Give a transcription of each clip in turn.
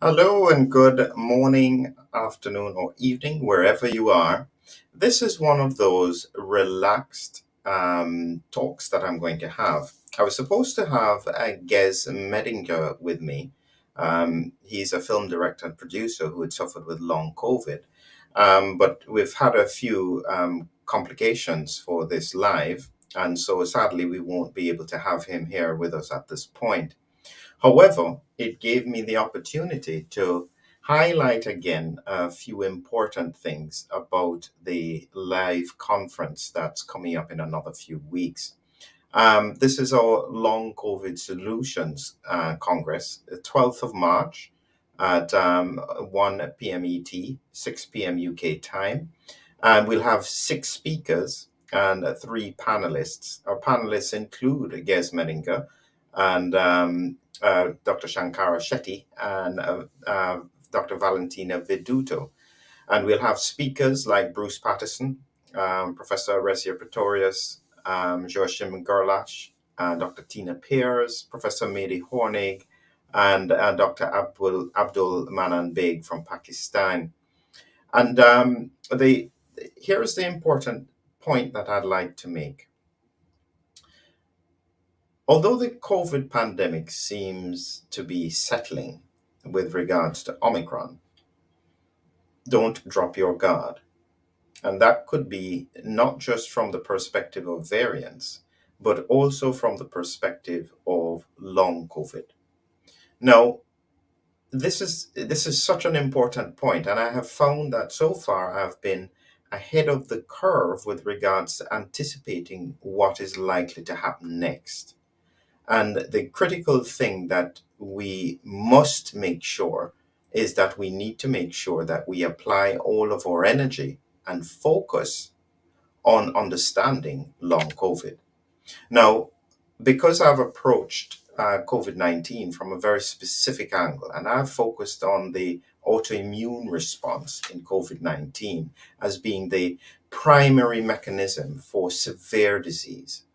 Hello and good morning, afternoon, or evening, wherever you are. This is one of those relaxed talks that I'm going to have. I was supposed to have Gez Medinger with me. He's a film director and producer who had suffered with long COVID. But we've had a few complications for this live, and so sadly, we won't be able to have him here with us at this point. However, it gave me the opportunity to highlight again a few important things about the live conference that's coming up in another few weeks. This is our Long COVID Solutions Congress, the 12th of March at 1 p.m. ET, 6 p.m. UK time. And we'll have six speakers and three panelists. Our panelists include Gez Medinger and Dr. Shankara Shetty and Dr. Valentina Veduto. And we'll have speakers like Bruce Patterson, Professor Resia Pretorius, Joachim Gerlach, Dr. Tina Pears, Professor Mehdi Hornig, and Dr. Abdul Manan Beg from Pakistan. And here's the important point that I'd like to make. Although the COVID pandemic seems to be settling with regards to Omicron, don't drop your guard. And that could be not just from the perspective of variants, but also from the perspective of long COVID. Now, this is such an important point, and I have found that so far I've been ahead of the curve with regards to anticipating what is likely to happen next. And the critical thing that we must make sure is that we need to make sure that we apply all of our energy and focus on understanding long COVID. Now, because I've approached COVID 19 from a very specific angle, and I've focused on the autoimmune response in COVID 19 as being the primary mechanism for severe disease.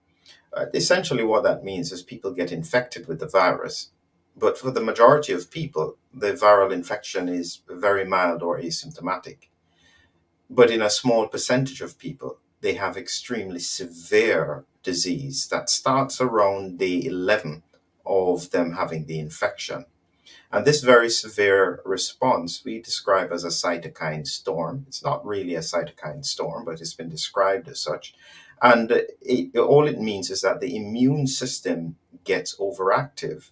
Essentially, what that means is people get infected with the virus, but for the majority of people, the viral infection is very mild or asymptomatic. But in a small percentage of people, they have extremely severe disease that starts around day 11 of them having the infection. And this very severe response we describe as a cytokine storm. It's not really a cytokine storm, but it's been described as such. And all it means is that the immune system gets overactive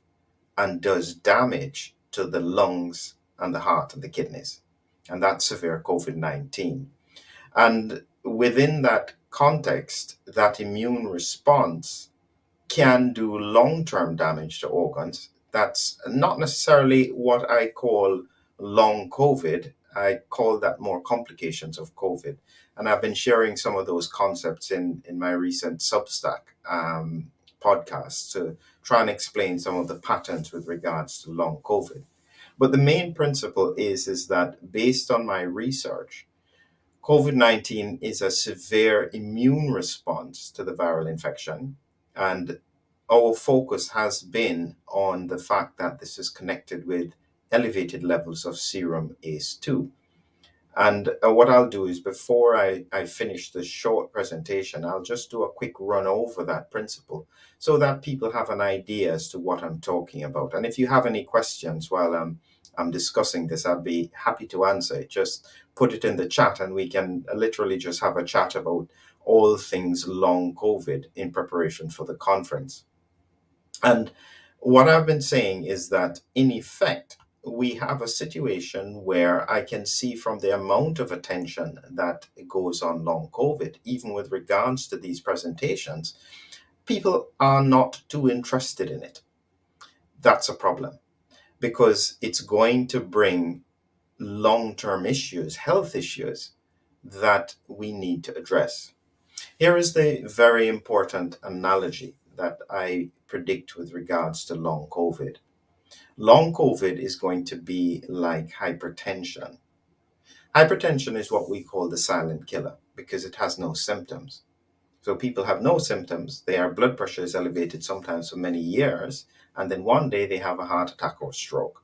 and does damage to the lungs and the heart and the kidneys. And that's severe COVID 19. And within that context, that immune response can do long term damage to organs. That's not necessarily what I call long COVID. I call that more complications of COVID. And I've been sharing some of those concepts in my recent Substack podcasts to try and explain some of the patterns with regards to long COVID. But the main principle is that based on my research, COVID 19 is a severe immune response to the viral infection. And our focus has been on the fact that this is connected with elevated levels of serum ACE2. And what I'll do is before I finish this short presentation, I'll just do a quick run over that principle so that people have an idea as to what I'm talking about. And if you have any questions while I'm discussing this, I'll be happy to answer it. Just put it in the chat and we can literally just have a chat about all things long COVID in preparation for the conference. And what I've been saying is that in effect, we have a situation where I can see from the amount of attention that goes on long COVID, even with regards to these presentations, people are not too interested in it. That's a problem because it's going to bring long-term issues, health issues that we need to address. Here is the very important analogy that I predict with regards to long COVID. Long COVID is going to be like hypertension. Hypertension is what we call the silent killer because it has no symptoms. So people have no symptoms, their blood pressure is elevated sometimes for many years, and then one day they have a heart attack or stroke.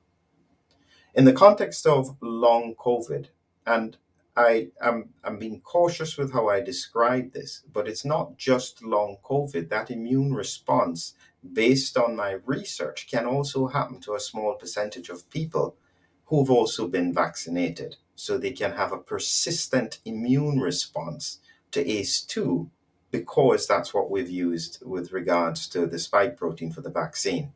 In the context of long COVID, and I'm being cautious with how I describe this, but it's not just long COVID. That immune response, based on my research, can also happen to a small percentage of people who've also been vaccinated. So they can have a persistent immune response to ACE2 because that's what we've used with regards to the spike protein for the vaccine.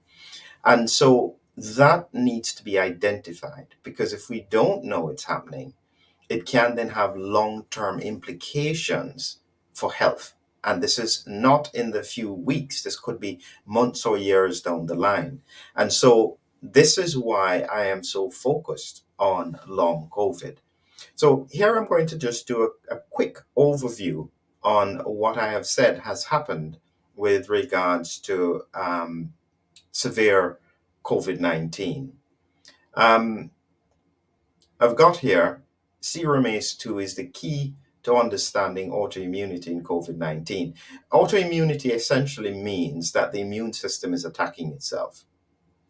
And so that needs to be identified, because if we don't know it's happening, it can then have long term implications for health. And this is not in the few weeks, this could be months or years down the line. And so this is why I am so focused on long COVID. So here I'm going to just do a quick overview on what I have said has happened with regards to severe COVID 19. Um, I've got here ceramise 2 is the key to understanding autoimmunity in COVID 19. Autoimmunity essentially means that the immune system is attacking itself.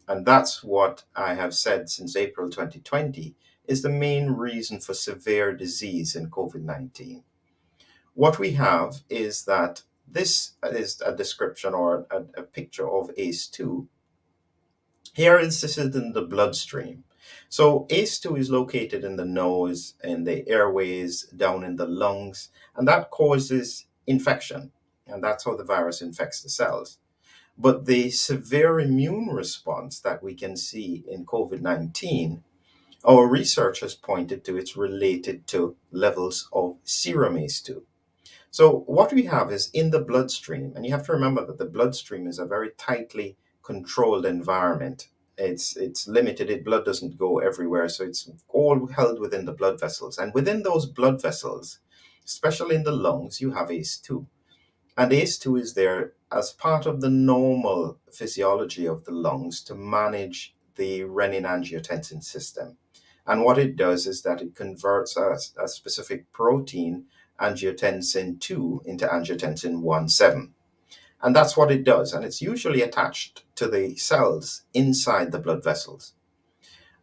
And that's what I have said since April 2020 is the main reason for severe disease in COVID 19. What we have is that this is a description or a picture of ACE2. This is in the bloodstream. So ACE2 is located in the nose, in the airways, down in the lungs, and that causes infection. And that's how the virus infects the cells. But the severe immune response that we can see in COVID 19, our research has pointed to it's related to levels of ceramise 2. So what we have is in the bloodstream, and you have to remember that the bloodstream is a very tightly controlled environment. It's limited. Blood doesn't go everywhere, so it's all held within the blood vessels. And within those blood vessels, especially in the lungs, you have ACE2. And ACE2 is there as part of the normal physiology of the lungs to manage the renin-angiotensin system. And what it does is that it converts a specific protein, angiotensin 2, into angiotensin 1,7. And that's what it does. And it's usually attached to the cells inside the blood vessels.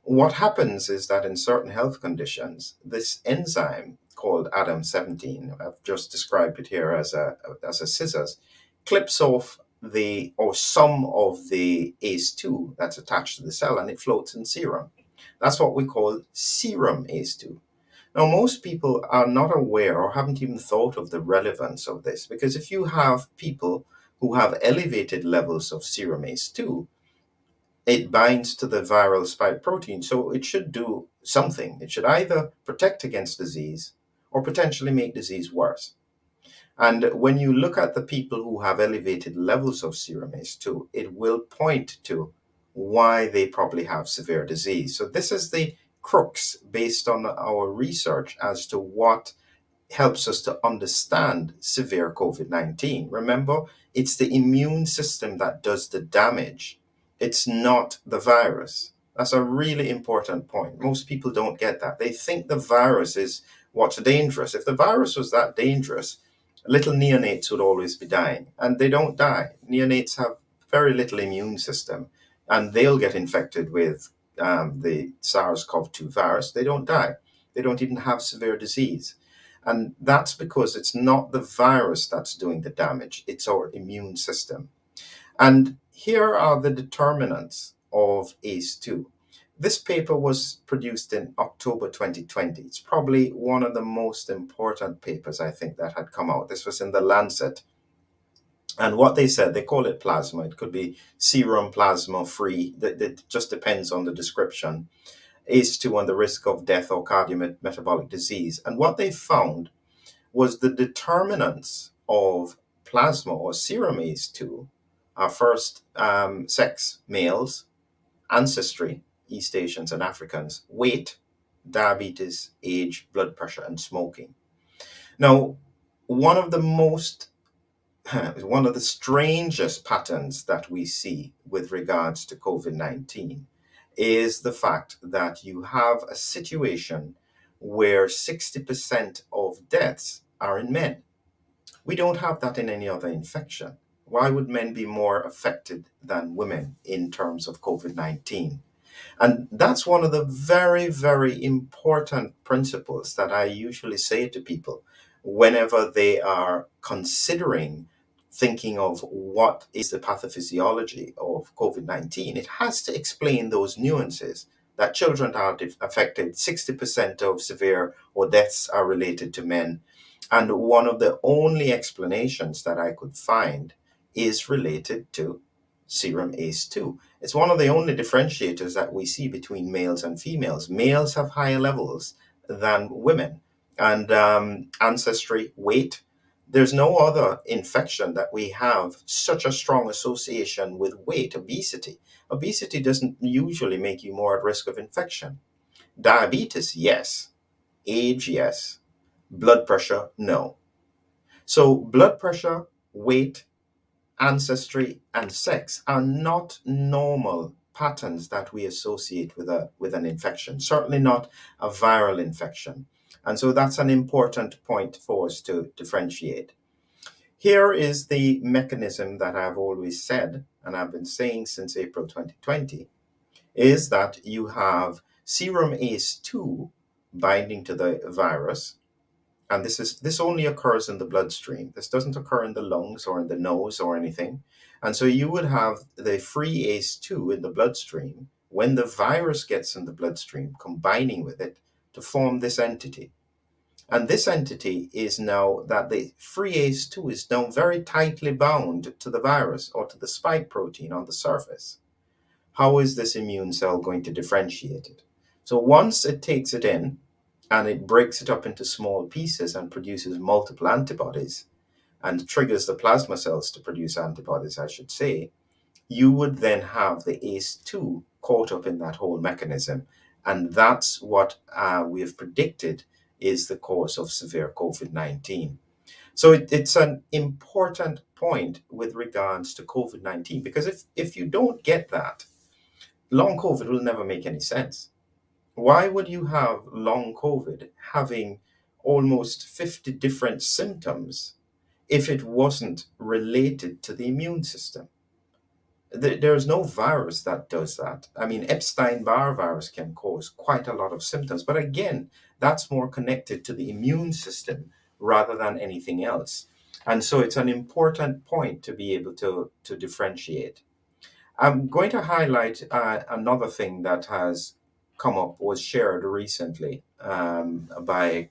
What happens is that in certain health conditions, this enzyme called ADAM17, I've just described it here as a scissors, clips off the or some of the ACE2 that's attached to the cell, and it floats in serum. That's what we call serum ACE2. Now, most people are not aware or haven't even thought of the relevance of this, because if you have people who have elevated levels of serum ACE2, it binds to the viral spike protein. So it should do something. It should either protect against disease or potentially make disease worse. And when you look at the people who have elevated levels of serum ACE2, it will point to why they probably have severe disease. So this is the crux based on our research as to what helps us to understand severe COVID 19. Remember, it's the immune system that does the damage, it's not the virus. That's a really important point. Most people don't get that. They think the virus is what's dangerous. If the virus was that dangerous, little neonates would always be dying, and they don't die. Neonates have very little immune system, and they'll get infected with the SARS-CoV-2 virus. They don't die. They don't even have severe disease. And that's because it's not the virus that's doing the damage, it's our immune system. And here are the determinants of ACE2. This paper was produced in October 2020. It's probably one of the most important papers I think that had come out. This was in the Lancet. And what they said, they call it plasma. It could be serum, plasma, free. It just depends on the description. ACE2 and the risk of death or cardiometabolic disease. And what they found was the determinants of plasma or serum ACE2 are first sex, males, ancestry, East Asians and Africans, weight, diabetes, age, blood pressure, and smoking. Now, one of the most one of the strangest patterns that we see with regards to COVID 19 is the fact that you have a situation where 60% of deaths are in men. We don't have that in any other infection. Why would men be more affected than women in terms of COVID 19? And that's one of the very, very important principles that I usually say to people whenever they are considering thinking of what is the pathophysiology of COVID 19. It has to explain those nuances that children are affected. 60% of severe or deaths are related to men. And one of the only explanations that I could find is related to serum ACE2. It's one of the only differentiators that we see between males and females. Males have higher levels than women. And ancestry, weight, there's no other infection that we have such a strong association with weight, obesity. Obesity doesn't usually make you more at risk of infection. Diabetes, yes. Age, yes. Blood pressure, no. So, blood pressure, weight, ancestry, and sex are not normal patterns that we associate with an infection, certainly not a viral infection. And so that's an important point for us to differentiate. Here is the mechanism that I've always said, and I've been saying since April 2020, is that you have serum ACE2 binding to the virus, and this only occurs in the bloodstream. This doesn't occur in the lungs or in the nose or anything. And so you would have the free ACE2 in the bloodstream when the virus gets in the bloodstream, combining with it to form this entity. And this entity is now that the free ACE2 is now very tightly bound to the virus or to the spike protein on the surface. How is this immune cell going to differentiate it? So once it takes it in, and it breaks it up into small pieces and produces multiple antibodies and triggers the plasma cells to produce antibodies, I should say, you would then have the ACE2 caught up in that whole mechanism. And that's what we have predicted is the cause of severe COVID 19. So it's an important point with regards to COVID 19, because if you don't get that, long COVID will never make any sense. Why would you have long COVID having almost 50 different symptoms if it wasn't related to the immune system? There's no virus that does that. I mean, Epstein-Barr virus can cause quite a lot of symptoms, but again, that's more connected to the immune system rather than anything else. And so it's an important point to be able to differentiate. I'm going to highlight another thing that has come up, was shared recently by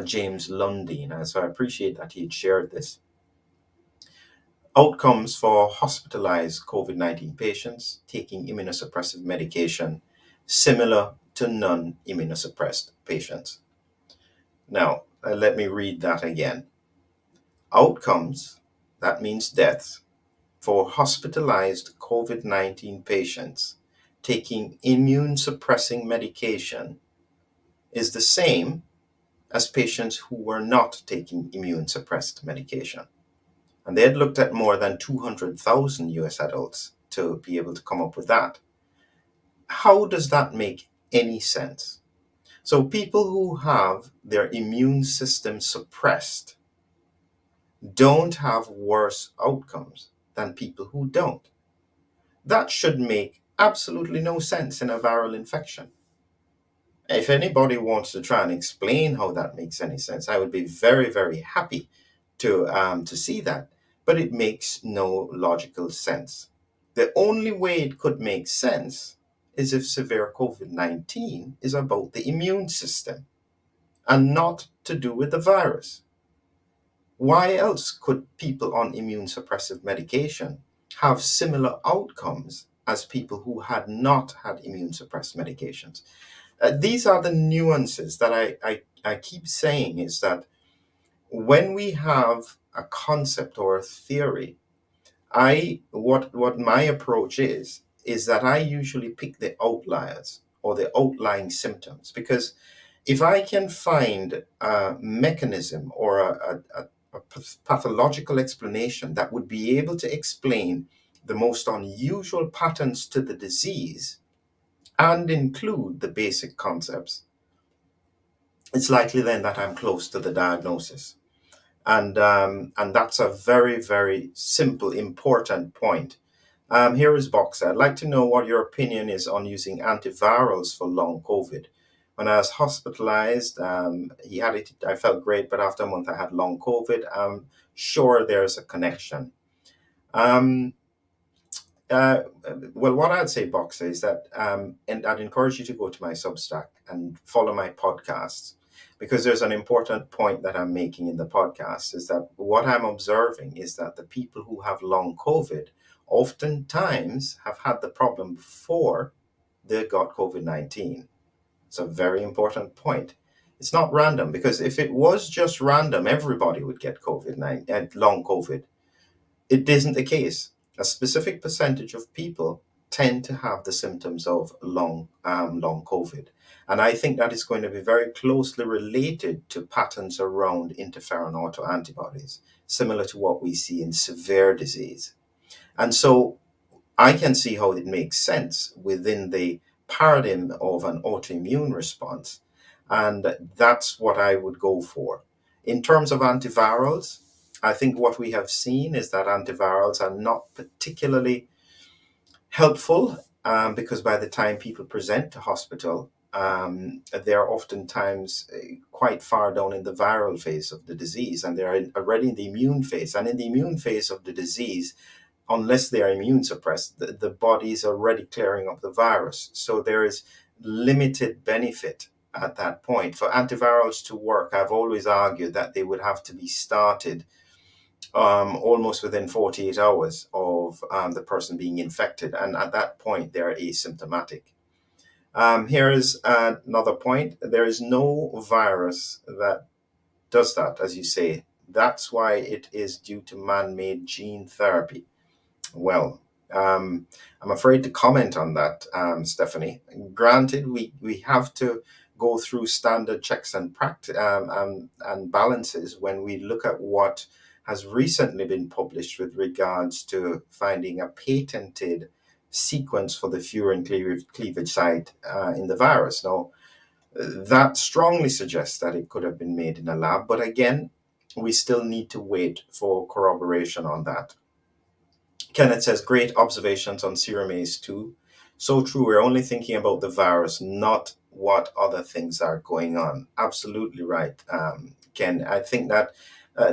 James Lundin. And so I appreciate that he'd shared this. Outcomes for hospitalized COVID 19 patients taking immunosuppressive medication similar to non immunosuppressed patients. Now, let me read that again. Outcomes, that means deaths, for hospitalized COVID 19 patients taking immune suppressing medication is the same as patients who were not taking immune suppressed medication. And they had looked at more than 200,000 US adults to be able to come up with that. How does that make any sense? So, people who have their immune system suppressed don't have worse outcomes than people who don't. That should make absolutely no sense in a viral infection. If anybody wants to try and explain how that makes any sense, I would be very, very happy to see that. But it makes no logical sense. The only way it could make sense is if severe COVID 19 is about the immune system and not to do with the virus. Why else could people on immune suppressive medication have similar outcomes as people who had not had immune suppressed medications? These are the nuances that I keep saying, is that when we have a concept or a theory, what my approach is that I usually pick the outliers or the outlying symptoms, because if I can find a mechanism or a pathological explanation that would be able to explain the most unusual patterns to the disease and include the basic concepts, it's likely then that I'm close to the diagnosis. And that's a very, very simple, important point Here is Boxer. I'd like to know what your opinion is on using antivirals for long COVID. When I was hospitalized, he had it. I felt great, but after a month, I had long COVID. I'm sure there's a connection. Um, uh, well, what I'd say, Boxer, is that, and I'd encourage you to go to my Substack and follow my podcasts, because there's an important point that I'm making in the podcast, is that what I'm observing is that the people who have long COVID oftentimes have had the problem before they got COVID 19. It's a very important point. It's not random, because if it was just random, everybody would get COVID 19 and long COVID. It isn't the case. A specific percentage of people tend to have the symptoms of long COVID, and I think that is going to be very closely related to patterns around interferon autoantibodies, similar to what we see in severe disease. And so I can see how it makes sense within the paradigm of an autoimmune response. And that's what I would go for. In terms of antivirals, I think what we have seen is that antivirals are not particularly helpful, because by the time people present to hospital, they're oftentimes quite far down in the viral phase of the disease, and they're already in the immune phase. And in the immune phase of the disease, unless they are immune suppressed, the body is already clearing up the virus. So there is limited benefit at that point. For antivirals to work, I've always argued that they would have to be started almost within 48 hours of the person being infected. And at that point, they're asymptomatic. Here is another point. There is no virus that does that, as you say. That's why it is due to man made gene therapy. Well, I'm afraid to comment on that, Stephanie. Granted, we have to go through standard checks and and balances when we look at what has recently been published with regards to finding a patented sequence for the furin cleavage site in the virus. Now, that strongly suggests that it could have been made in a lab, but again, we still need to wait for corroboration on that. Kenneth says, great observations on ceramise too. So true. We're only thinking about the virus, not what other things are going on. Absolutely right, Ken. I think that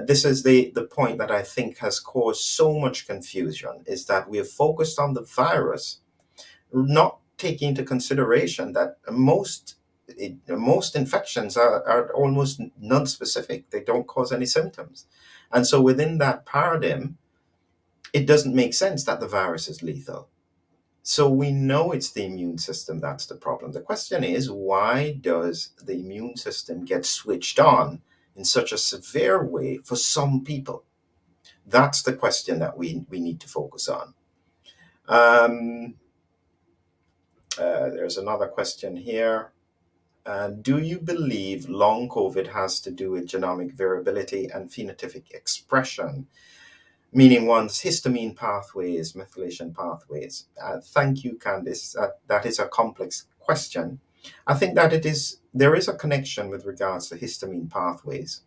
this is the point that I think has caused so much confusion, is that we have focused on the virus, not taking into consideration that most infections are almost non-specific. They don't cause any symptoms. And so within that paradigm, it doesn't make sense that the virus is lethal. So we know it's the immune system that's the problem. The question is, why does the immune system get switched on in such a severe way for some people? That's the question that we need to focus on. Um, there's another question here. Do you believe long COVID has to do with genomic variability and phenotypic expression, meaning one's histamine pathways, methylation pathways? Thank you, Candice. That is a complex question. I think that there is a connection with regards to histamine pathways,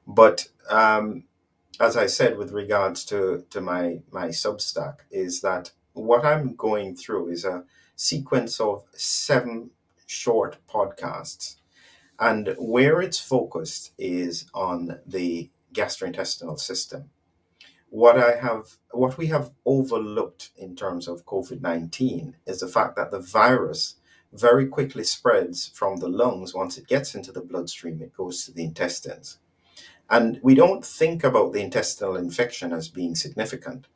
but as I said, with regards to my Substack, is that what I'm going through is a sequence of 7 short podcasts, and where it's focused is on the gastrointestinal system. What we have overlooked in terms of COVID-19 is the fact that the virus very quickly spreads from the lungs. Once it gets into the bloodstream, it goes to the intestines. And we don't think about the intestinal infection as being significant.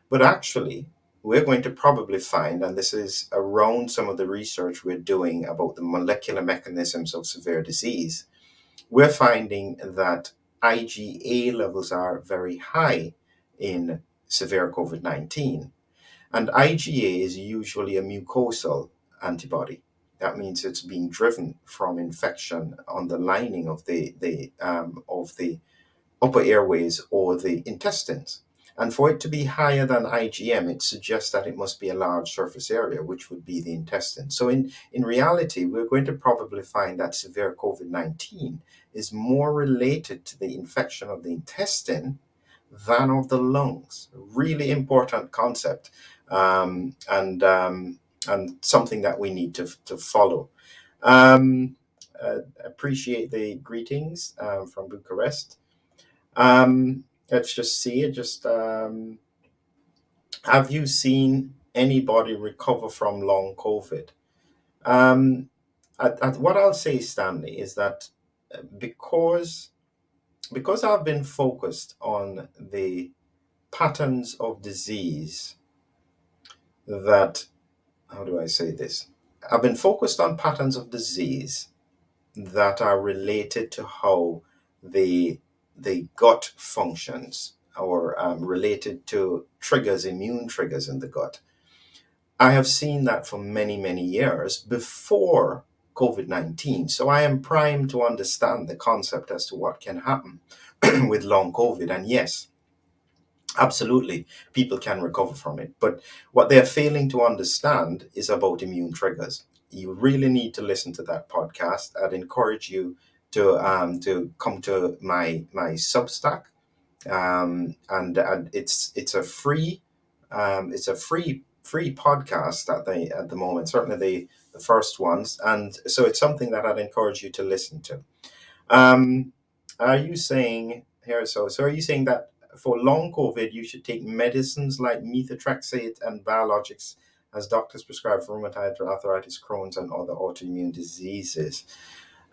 But actually, we're going to probably find, and this is around some of the research we're doing about the molecular mechanisms of severe disease, we're finding that IgA levels are very high in severe COVID 19. And IgA is usually a mucosal antibody. That means it's being driven from infection on the lining of the upper airways or the intestines. And for it to be higher than IgM, it suggests that it must be a large surface area, which would be the intestine. So in reality, we're going to probably find that severe COVID-19 is more related to the infection of the intestine than of the lungs. Really important concept, um, and um, and something that we need to follow. Um, Appreciate the greetings from Bucharest. Let's just see it. Just have you seen anybody recover from long COVID? Um, what I'll say, Stanley, is that because I've been focused on the patterns of disease that, how do I say this? I've been focused on patterns of disease that are related to how the gut functions, or related to triggers, immune triggers in the gut. I have seen that for many, many years before COVID-19. So I am primed to understand the concept as to what can happen with long COVID. And yes, absolutely, people can recover from it. But what they're failing to understand is about immune triggers. You really need to listen to that podcast. I'd encourage you to come to my Substack, and it's a free, free podcast at the moment. Certainly the first ones, and so it's something that I'd encourage you to listen to. Um, are you saying here? So are you saying that for long COVID, you should take medicines like methotrexate and biologics as doctors prescribe for rheumatoid arthritis, Crohn's, and other autoimmune diseases?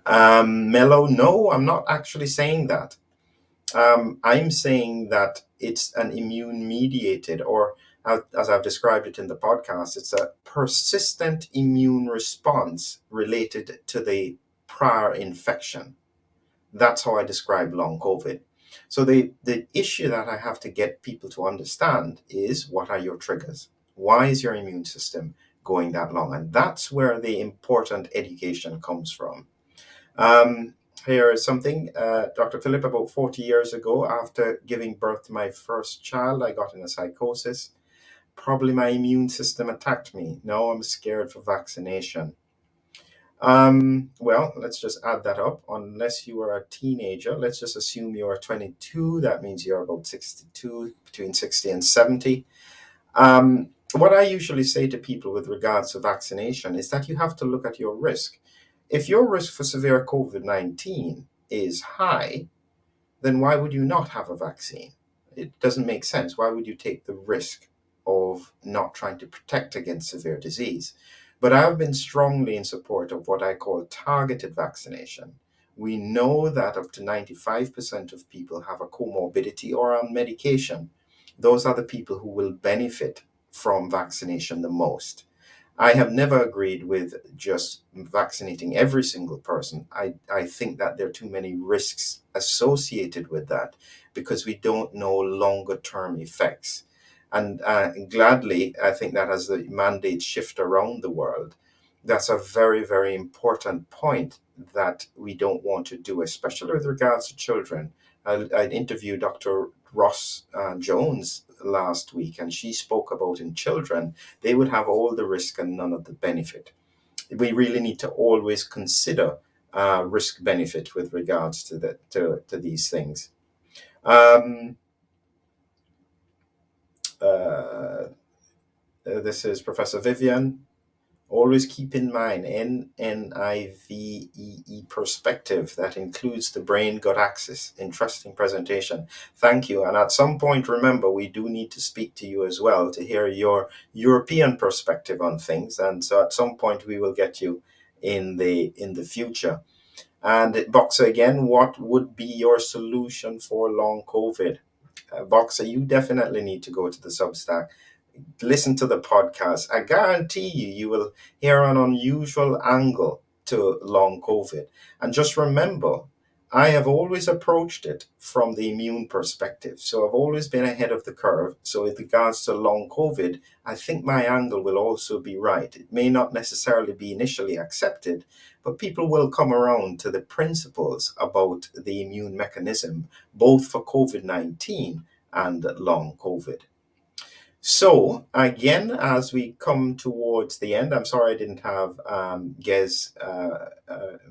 Mello, no, I'm not actually saying that. I'm saying that it's an immune mediated, or as I've described it in the podcast, it's a persistent immune response related to the prior infection. That's how I describe long COVID. So the issue that I have to get people to understand is, what are your triggers? Why is your immune system going that long? And that's where the important education comes from. Um, Here is something, Dr. Philip, about 40 years ago, after giving birth to my first child, I got in a psychosis. Probably my immune system attacked me. Now I'm scared for vaccination. Well, let's just add that up. Unless you are a teenager, let's just assume you're 22. That means you're about 62, between 60 and 70. What I usually say to people with regards to vaccination is that you have to look at your risk. If your risk for severe COVID-19 is high, then why would you not have a vaccine? It doesn't make sense. Why would you take the risk of not trying to protect against severe disease? But I've been strongly in support of what I call targeted vaccination. We know that up to 95% of people have a comorbidity or are on medication. Those are the people who will benefit from vaccination the most. I have never agreed with just vaccinating every single person. I think that there are too many risks associated with that because we don't know longer term effects. And gladly, I think that as the mandates shift around the world, that's a very, very important point that we don't want to do, especially with regards to children. I interviewed Dr. Ross Jones last week, and she spoke about in children they would have all the risk and none of the benefit. We really need to always consider risk benefit with regards to to these things. Um, uh, this is Professor Vivian. Always keep in mind NNIVEE perspective that includes the brain gut axis. Interesting presentation. Thank you. And at some point, remember, we do need to speak to you as well to hear your European perspective on things. And so at some point, we will get you in the future. And Boxer, again, what would be your solution for long COVID? Boxer, you definitely need to go to the Substack, listen to the podcast. I guarantee you will hear an unusual angle to long COVID. And just remember, I have always approached it from the immune perspective. So I've always been ahead of the curve. So with regards to long COVID, I think my angle will also be right. It may not necessarily be initially accepted, but people will come around to the principles about the immune mechanism, both for COVID-19 and long COVID. So again, as we come towards the end, I'm sorry I didn't have Gez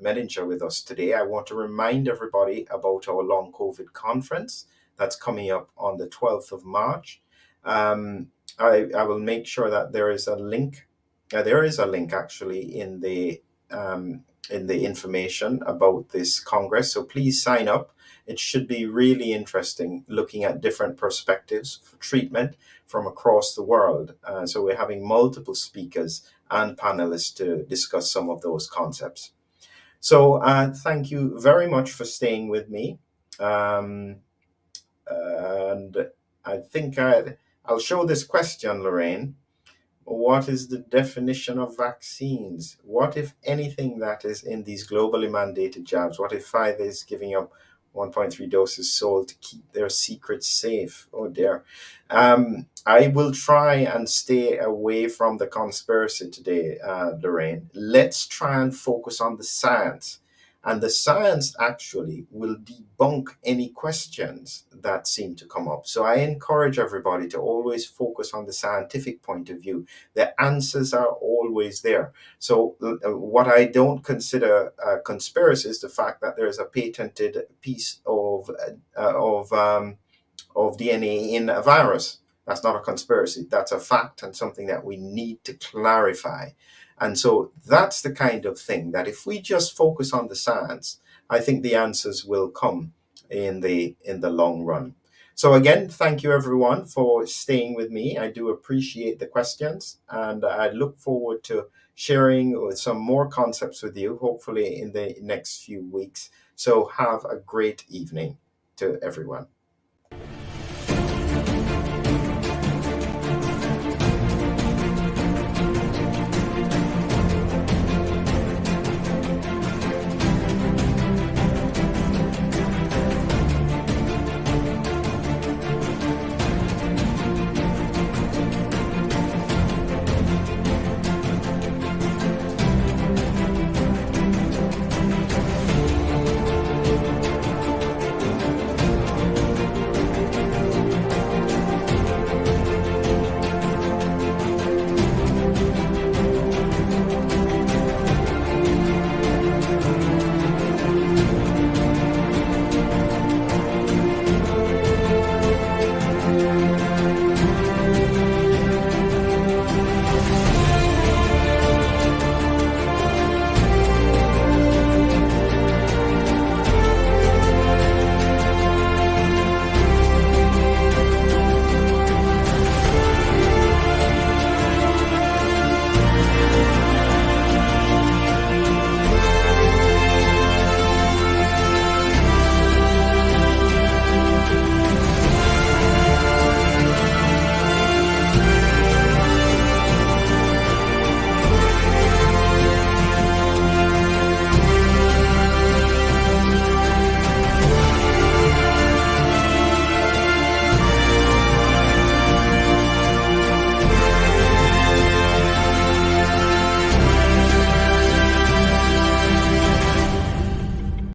Medinger with us today. I want to remind everybody about our long COVID conference that's coming up on the 12th of March. I will make sure that there is a link. There is a link actually um, in the information about this Congress. So please sign up. It should be really interesting looking at different perspectives for treatment from across the world. So we're having multiple speakers and panelists to discuss some of those concepts. So thank you very much for staying with me. Um, and I think I'll show this question, Lorraine. What is the definition of vaccines? What, if anything, that is in these globally mandated jabs? What if Pfizer is giving up 1.3 doses sold to keep their secrets safe? Oh dear. I will try and stay away from the conspiracy today, Lorraine. Let's try and focus on the science. And the science actually will debunk any questions that seem to come up. So I encourage everybody to always focus on the scientific point of view. The answers are always there. So what I don't consider a conspiracy is the fact that there is a patented piece of DNA in a virus. That's not a conspiracy. That's a fact and something that we need to clarify. And so that's the kind of thing that if we just focus on the science, I think the answers will come in the long run. So again, thank you everyone for staying with me. I do appreciate the questions, and I look forward to sharing some more concepts with you, hopefully in the next few weeks. So have a great evening to everyone.